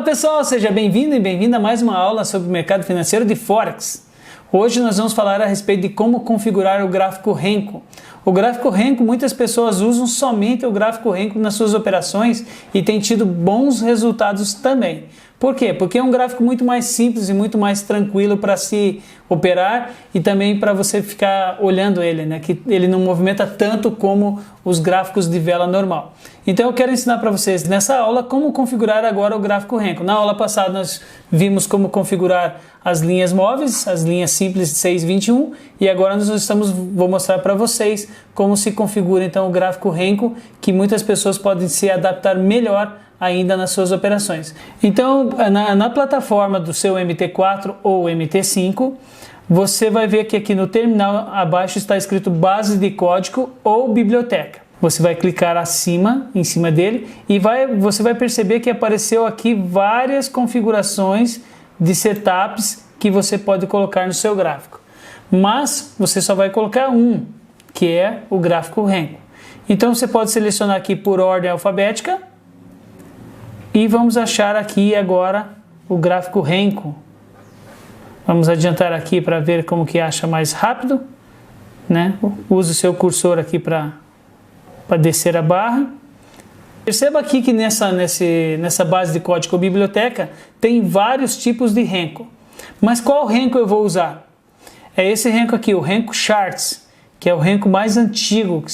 Fala pessoal, seja bem-vindo e bem-vinda a mais uma aula sobre o mercado financeiro de Forex. Hoje nós vamos falar a respeito de como configurar o gráfico Renko. O gráfico Renko, muitas pessoas usam somente o gráfico Renko nas suas operações e têm tido bons resultados também. Por quê? Porque é um gráfico muito mais simples e muito mais tranquilo para se operar e também para você ficar olhando ele, né? Que ele não movimenta tanto como os gráficos de vela normal. Então eu quero ensinar para vocês nessa aula como configurar agora o gráfico Renko. Na aula passada nós vimos como configurar as linhas móveis, as linhas simples de 6/21 e agora vou mostrar para vocês como se configura então o gráfico Renko, que muitas pessoas podem se adaptar melhor ainda nas suas operações. Então, na plataforma do seu MT4 ou MT5, você vai ver que aqui no terminal abaixo está escrito base de código ou biblioteca. Você vai clicar em cima dele e você vai perceber que apareceu aqui várias configurações de setups que você pode colocar no seu gráfico. Mas você só vai colocar um, que é o gráfico Renko. Então você pode selecionar aqui por ordem alfabética e vamos achar aqui agora o gráfico Renko. Vamos adiantar aqui para ver como que acha mais rápido, né? Use o seu cursor aqui para descer a barra. Perceba aqui que nessa base de código ou biblioteca tem vários tipos de Renko. Mas qual Renko eu vou usar? É esse Renko aqui, o Renko Charts, que é o Renko mais antigo,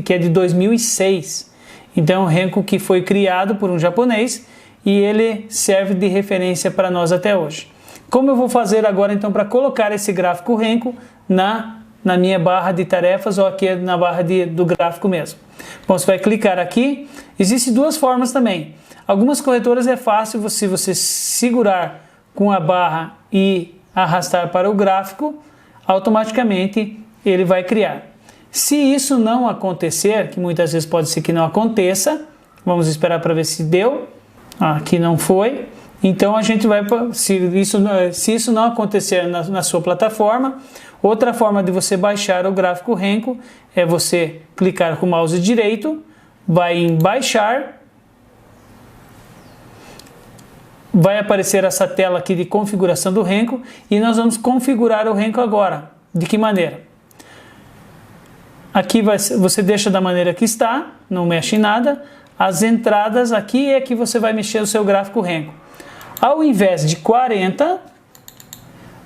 que é de 2006. Então é um Renko que foi criado por um japonês e ele serve de referência para nós até hoje. Como eu vou fazer agora então para colocar esse gráfico Renko na minha barra de tarefas ou aqui na barra do gráfico mesmo? Bom, você vai clicar aqui. Existem duas formas também. Algumas corretoras é fácil se você segurar com a barra e arrastar para o gráfico, automaticamente ele vai criar. Se isso não acontecer, que muitas vezes pode ser que não aconteça, vamos esperar para ver se deu. Aqui não foi. Então a gente vai, se isso não acontecer na sua plataforma, outra forma de você baixar o gráfico Renko é você clicar com o mouse direito, vai em baixar, vai aparecer essa tela aqui de configuração do Renko e nós vamos configurar o Renko agora. De que maneira? Aqui você deixa da maneira que está, não mexe em nada. As entradas aqui é que você vai mexer o seu gráfico Renko. Ao invés de 40,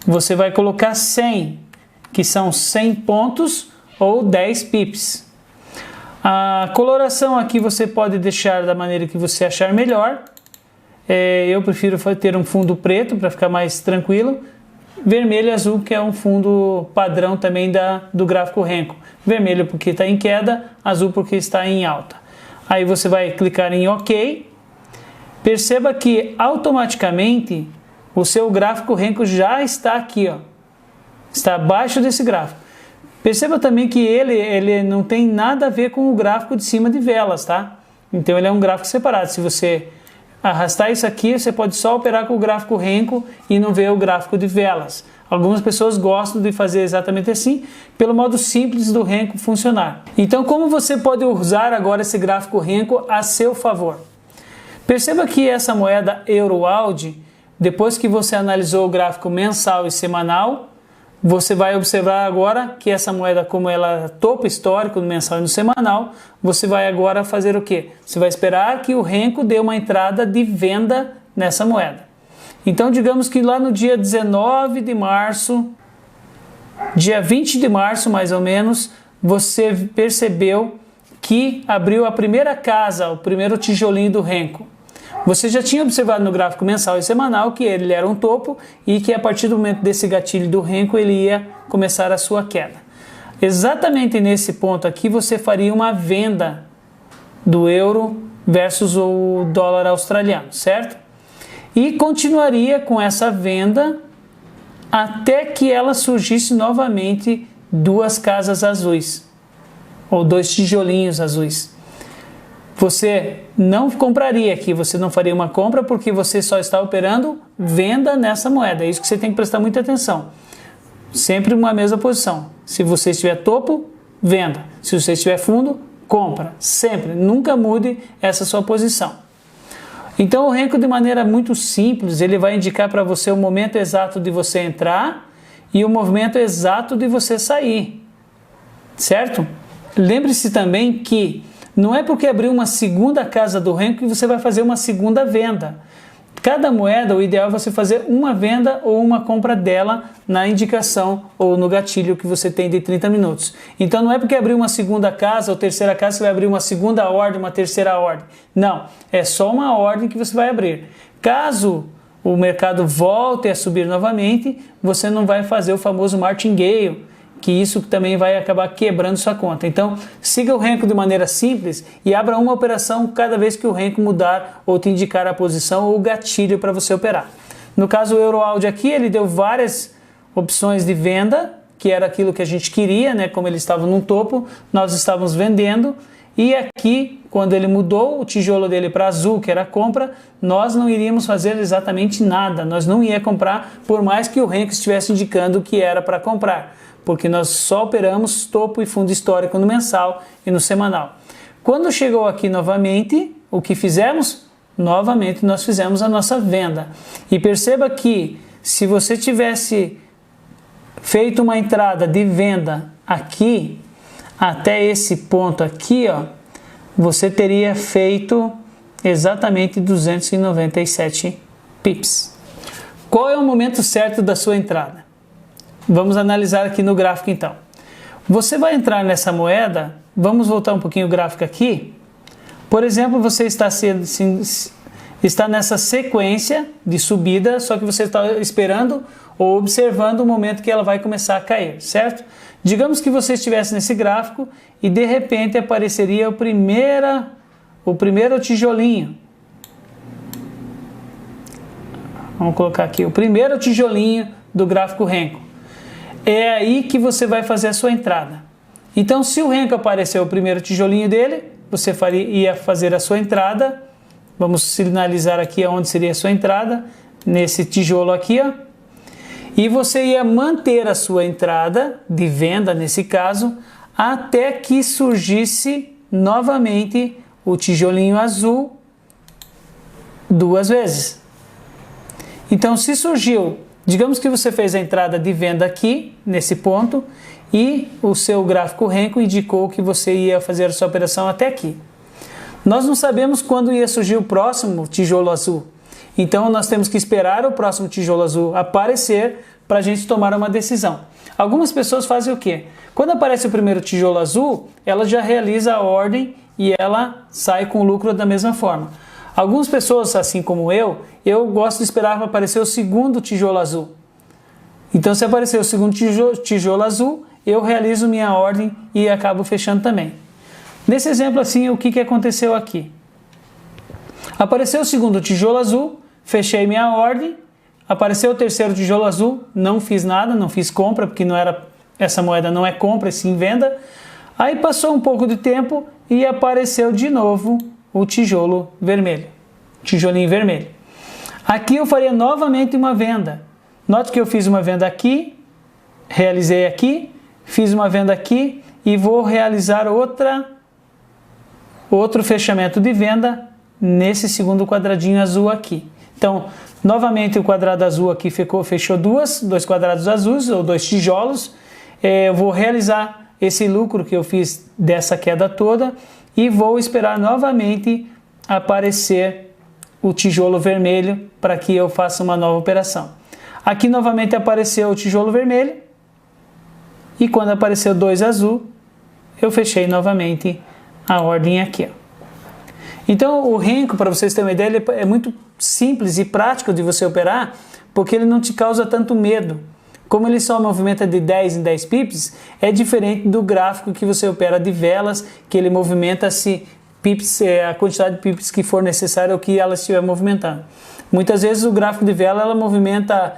você vai colocar 100, que são 100 pontos ou 10 pips. A coloração aqui você pode deixar da maneira que você achar melhor. Eu prefiro ter um fundo preto para ficar mais tranquilo. Vermelho e azul, que é um fundo padrão também do gráfico Renko. Vermelho porque está em queda, azul porque está em alta. Aí você vai clicar em OK. Perceba que automaticamente o seu gráfico Renko já está aqui, ó. Está abaixo desse gráfico. Perceba também que ele não tem nada a ver com o gráfico de cima de velas, tá? Então ele é um gráfico separado. Se você arrastar isso aqui, você pode só operar com o gráfico Renko e não ver o gráfico de velas. Algumas pessoas gostam de fazer exatamente assim, pelo modo simples do Renko funcionar. Então, como você pode usar agora esse gráfico Renko a seu favor? Perceba que essa moeda EURAUD, depois que você analisou o gráfico mensal e semanal, você vai observar agora que essa moeda, como ela é topo histórico no mensal e no semanal, você vai agora fazer o quê? Você vai esperar que o Renko dê uma entrada de venda nessa moeda. Então, digamos que lá no dia 19 de março, dia 20 de março mais ou menos, você percebeu que abriu a primeira casa, o primeiro tijolinho do Renko. Você já tinha observado no gráfico mensal e semanal que ele era um topo e que a partir do momento desse gatilho do Renko ele ia começar a sua queda. Exatamente nesse ponto aqui você faria uma venda do euro versus o dólar australiano, certo? E continuaria com essa venda até que ela surgisse novamente duas casas azuis ou dois tijolinhos azuis. Você não compraria aqui, você não faria uma compra porque você só está operando venda nessa moeda. É isso que você tem que prestar muita atenção. Sempre uma mesma posição. Se você estiver topo, venda. Se você estiver fundo, compra. Sempre. Nunca mude essa sua posição. Então o Renko, de maneira muito simples, ele vai indicar para você o momento exato de você entrar e o movimento exato de você sair, certo? Lembre-se também que não é porque abriu uma segunda casa do Renko que você vai fazer uma segunda venda. Cada moeda, o ideal é você fazer uma venda ou uma compra dela na indicação ou no gatilho que você tem de 30 minutos. Então não é porque abriu uma segunda casa ou terceira casa que você vai abrir uma segunda ordem, uma terceira ordem. Não, é só uma ordem que você vai abrir. Caso o mercado volte a subir novamente, você não vai fazer o famoso martingale, que isso também vai acabar quebrando sua conta. Então, siga o Renko de maneira simples e abra uma operação cada vez que o Renko mudar ou te indicar a posição ou o gatilho para você operar. No caso, o EuroAUD aqui, ele deu várias opções de venda, que era aquilo que a gente queria, né? Como ele estava no topo, nós estávamos vendendo. E aqui, quando ele mudou o tijolo dele para azul, que era a compra, nós não iríamos fazer exatamente nada. Nós não ia comprar, por mais que o Renko estivesse indicando que era para comprar, porque nós só operamos topo e fundo histórico no mensal e no semanal. Quando chegou aqui novamente, o que fizemos? Novamente nós fizemos a nossa venda. E perceba que se você tivesse feito uma entrada de venda aqui, até esse ponto aqui, ó, você teria feito exatamente 297 pips. Qual é o momento certo da sua entrada? Vamos analisar aqui no gráfico então. Você vai entrar nessa moeda, vamos voltar um pouquinho o gráfico aqui. Por exemplo, você está nessa sequência de subida, só que você está esperando ou observando o momento que ela vai começar a cair, certo? Digamos que você estivesse nesse gráfico e de repente apareceria o primeiro tijolinho. Vamos colocar aqui o primeiro tijolinho do gráfico Renko. É aí que você vai fazer a sua entrada. Então, se o Renko aparecer o primeiro tijolinho dele, você ia fazer a sua entrada. Vamos sinalizar aqui onde seria a sua entrada, nesse tijolo aqui, ó. E você ia manter a sua entrada de venda, nesse caso, até que surgisse novamente o tijolinho azul duas vezes. Então, se surgiu, digamos que você fez a entrada de venda aqui, nesse ponto, e o seu gráfico Renko indicou que você ia fazer a sua operação até aqui. Nós não sabemos quando ia surgir o próximo tijolo azul. Então, nós temos que esperar o próximo tijolo azul aparecer para a gente tomar uma decisão. Algumas pessoas fazem o quê? Quando aparece o primeiro tijolo azul, ela já realiza a ordem e ela sai com lucro da mesma forma. Algumas pessoas, assim como eu gosto de esperar para aparecer o segundo tijolo azul. Então, se aparecer o segundo tijolo azul, eu realizo minha ordem e acabo fechando também. Nesse exemplo assim, o que aconteceu aqui? Apareceu o segundo tijolo azul, fechei minha ordem. Apareceu o terceiro tijolo azul, não fiz nada, não fiz compra, porque essa moeda não é compra, é sim venda. Aí passou um pouco de tempo e apareceu de novo o tijolo vermelho, tijolinho vermelho. Aqui eu faria novamente uma venda. Note que eu fiz uma venda aqui, realizei aqui, fiz uma venda aqui e vou realizar outro fechamento de venda nesse segundo quadradinho azul aqui. Então, novamente o quadrado azul aqui fechou dois quadrados azuis ou dois tijolos. Eu vou realizar esse lucro que eu fiz dessa queda toda e vou esperar novamente aparecer o tijolo vermelho para que eu faça uma nova operação. Aqui novamente apareceu o tijolo vermelho e quando apareceu dois azul, eu fechei novamente a ordem aqui. Então o Renko, para vocês terem uma ideia, ele é muito simples e prático de você operar, porque ele não te causa tanto medo. Como ele só movimenta de 10 em 10 pips, é diferente do gráfico que você opera de velas, que ele movimenta-se pips, a quantidade de pips que for necessária ou que ela estiver movimentando. Muitas vezes o gráfico de vela ela movimenta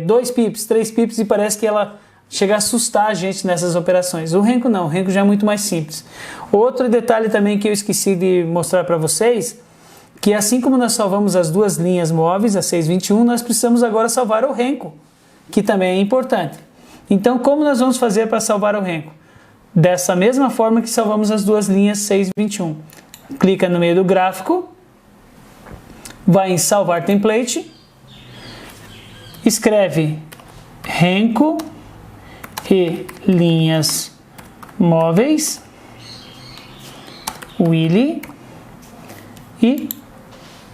2 pips, 3 pips e parece que ela chega a assustar a gente nessas operações. O Renko não, o Renko já é muito mais simples. Outro detalhe também que eu esqueci de mostrar para vocês, que assim como nós salvamos as duas linhas móveis, a 621, nós precisamos agora salvar o Renko, que também é importante. Então, como nós vamos fazer para salvar o Renko? Dessa mesma forma que salvamos as duas linhas 621. Clica no meio do gráfico, vai em salvar template, escreve Renko e linhas móveis, Willy, e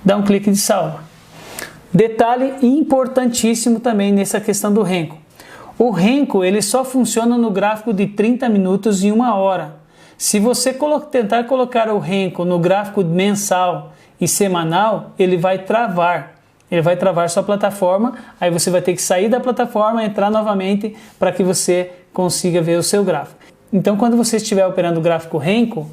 dá um clique de salva. Detalhe importantíssimo também nessa questão do Renko. O Renko ele só funciona no gráfico de 30 minutos e 1 hora. Se você tentar colocar o Renko no gráfico mensal e semanal, ele vai travar. Ele vai travar sua plataforma, aí você vai ter que sair da plataforma, entrar novamente para que você consiga ver o seu gráfico. Então, quando você estiver operando o gráfico Renko,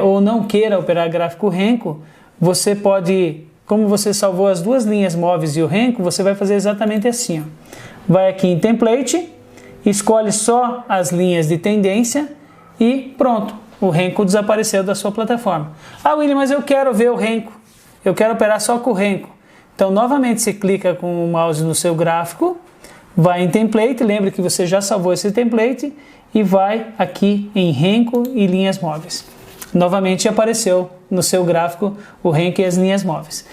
ou não queira operar gráfico Renko, você pode, como você salvou as duas linhas móveis e o Renko, você vai fazer exatamente assim. Ó. Vai aqui em template, escolhe só as linhas de tendência e pronto, o Renko desapareceu da sua plataforma. Ah, William, mas eu quero ver o Renko, eu quero operar só com o Renko. Então, novamente, você clica com o mouse no seu gráfico, vai em template, lembre que você já salvou esse template e vai aqui em Renko e linhas móveis. Novamente apareceu no seu gráfico o Renko e as linhas móveis.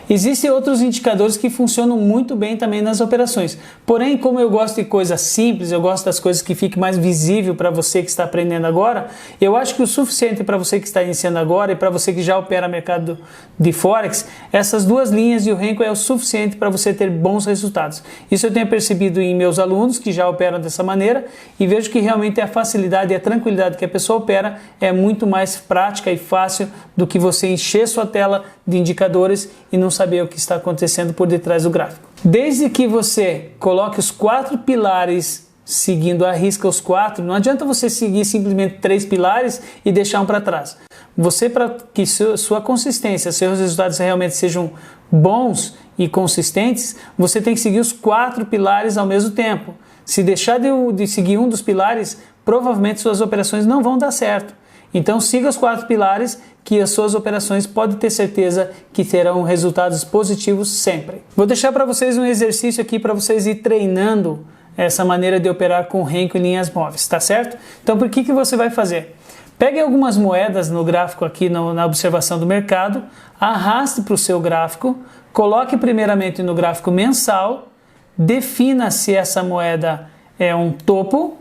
Existem outros indicadores que funcionam muito bem também nas operações. Porém, como eu gosto de coisas simples, eu gosto das coisas que fiquem mais visível para você que está aprendendo agora, eu acho que o suficiente para você que está iniciando agora e para você que já opera mercado de Forex, essas duas linhas e o Renko é o suficiente para você ter bons resultados. Isso eu tenho percebido em meus alunos que já operam dessa maneira e vejo que realmente a facilidade e a tranquilidade que a pessoa opera é muito mais prática e fácil do que você encher sua tela de indicadores e não saber o que está acontecendo por detrás do gráfico. Desde que você coloque os 4 pilares seguindo à risca os 4, não adianta você seguir simplesmente 3 pilares e deixar um para trás. Você, para que sua consistência, seus resultados realmente sejam bons e consistentes, você tem que seguir os 4 pilares ao mesmo tempo. Se deixar de seguir um dos pilares, provavelmente suas operações não vão dar certo. Então siga os 4 pilares que as suas operações pode ter certeza que terão resultados positivos sempre. Vou deixar para vocês um exercício aqui para vocês ir treinando essa maneira de operar com Renko e linhas móveis, tá certo? Então por que você vai fazer? Pegue algumas moedas no gráfico aqui na observação do mercado, arraste para o seu gráfico, coloque primeiramente no gráfico mensal, defina se essa moeda é um topo,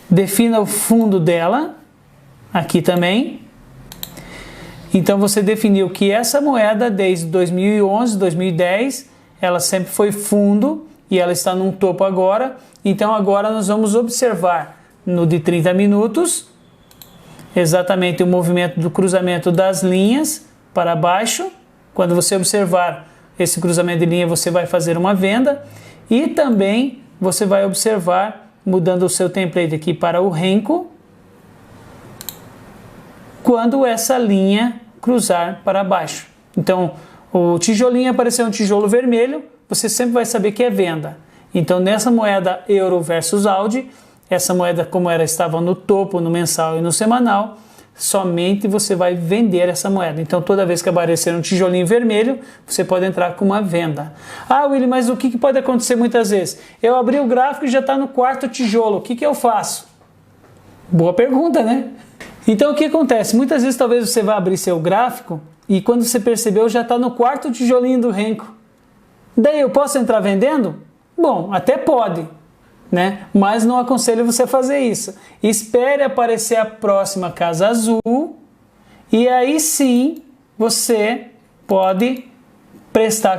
defina o fundo dela, aqui também. Então você definiu que essa moeda desde 2011, 2010, ela sempre foi fundo e ela está num topo agora. Então agora nós vamos observar no de 30 minutos exatamente o movimento do cruzamento das linhas para baixo. Quando você observar esse cruzamento de linha, você vai fazer uma venda e também você vai observar, mudando o seu template aqui para o Renko, quando essa linha cruzar para baixo. Então, o tijolinho apareceu um tijolo vermelho, você sempre vai saber que é venda. Então, nessa moeda euro versus AUD, essa moeda como ela estava no topo, no mensal e no semanal, somente você vai vender essa moeda. Então, toda vez que aparecer um tijolinho vermelho, você pode entrar com uma venda. Ah, Willy, mas o que pode acontecer muitas vezes? Eu abri o gráfico e já está no 4º tijolo. O que eu faço? Boa pergunta, né? Então, o que acontece? Muitas vezes, talvez você vá abrir seu gráfico e quando você percebeu, já está no 4º tijolinho do Renko. Daí, eu posso entrar vendendo? Bom, até pode, né? Mas não aconselho você a fazer isso. Espere aparecer a próxima casa azul e aí sim você pode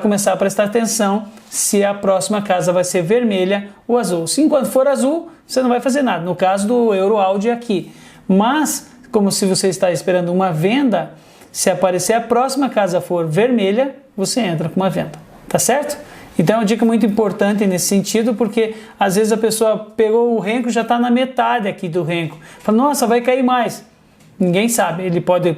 começar a prestar atenção se a próxima casa vai ser vermelha ou azul. Se enquanto for azul, você não vai fazer nada. No caso do Euro AUD aqui. Mas, como se você está esperando uma venda, se aparecer a próxima casa for vermelha, você entra com uma venda. Tá certo? Então é uma dica muito importante nesse sentido, porque às vezes a pessoa pegou o Renko e já está na metade aqui do Renko. Fala, nossa, vai cair mais. Ninguém sabe, ele pode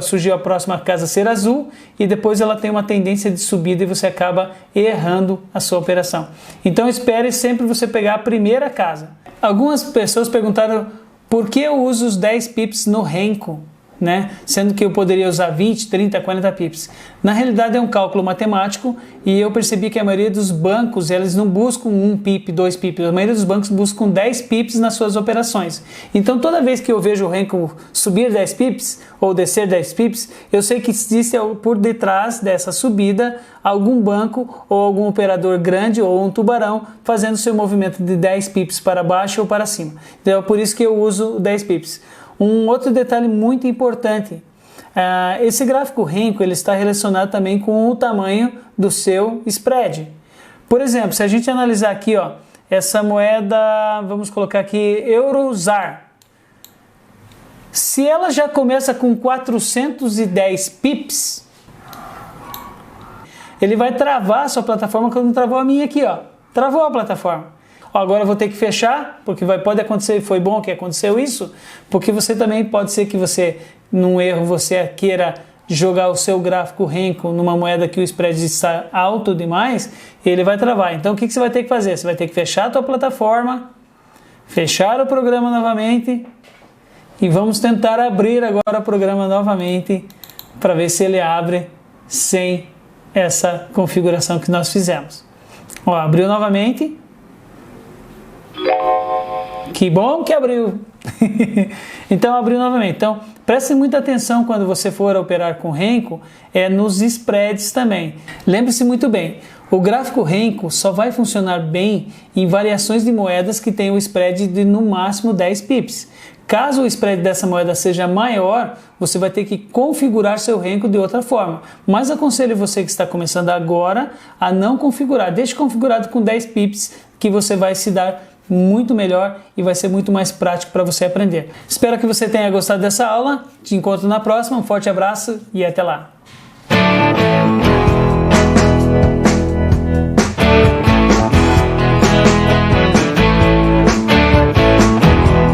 surgir a próxima casa ser azul e depois ela tem uma tendência de subida e você acaba errando a sua operação. Então espere sempre você pegar a primeira casa. Algumas pessoas perguntaram por que eu uso os 10 pips no Renko. né? Sendo que eu poderia usar 20, 30, 40 pips. Na realidade é um cálculo matemático e eu percebi que a maioria dos bancos, eles não buscam 1 pip, 2 pips, a maioria dos bancos buscam 10 pips nas suas operações. Então toda vez que eu vejo o Renko subir 10 pips ou descer 10 pips, eu sei que existe por detrás dessa subida algum banco ou algum operador grande ou um tubarão fazendo seu movimento de 10 pips para baixo ou para cima. Então é por isso que eu uso 10 pips. Um outro detalhe muito importante, esse gráfico Renko ele está relacionado também com o tamanho do seu spread. Por exemplo, se a gente analisar aqui, ó, essa moeda, vamos colocar aqui Eurozar. Se ela já começa com 410 pips, ele vai travar a sua plataforma como travou a minha aqui, ó. Travou a plataforma. Agora eu vou ter que fechar, porque pode acontecer, foi bom que aconteceu isso, porque você também pode ser que você, num erro, você queira jogar o seu gráfico Renko numa moeda que o spread está alto demais, ele vai travar. Então o que você vai ter que fazer? Você vai ter que fechar a tua plataforma, fechar o programa novamente e vamos tentar abrir agora o programa novamente para ver se ele abre sem essa configuração que nós fizemos. Ó, abriu novamente. Que bom que abriu! Então abriu novamente. Então preste muita atenção quando você for operar com Renko, nos spreads também. Lembre-se muito bem, o gráfico Renko só vai funcionar bem em variações de moedas que tem o spread de no máximo 10 pips. Caso o spread dessa moeda seja maior, você vai ter que configurar seu Renko de outra forma. Mas aconselho você que está começando agora a não configurar. Deixe configurado com 10 pips que você vai se dar muito melhor e vai ser muito mais prático para você aprender. Espero que você tenha gostado dessa aula. Te encontro na próxima. Um forte abraço e até lá!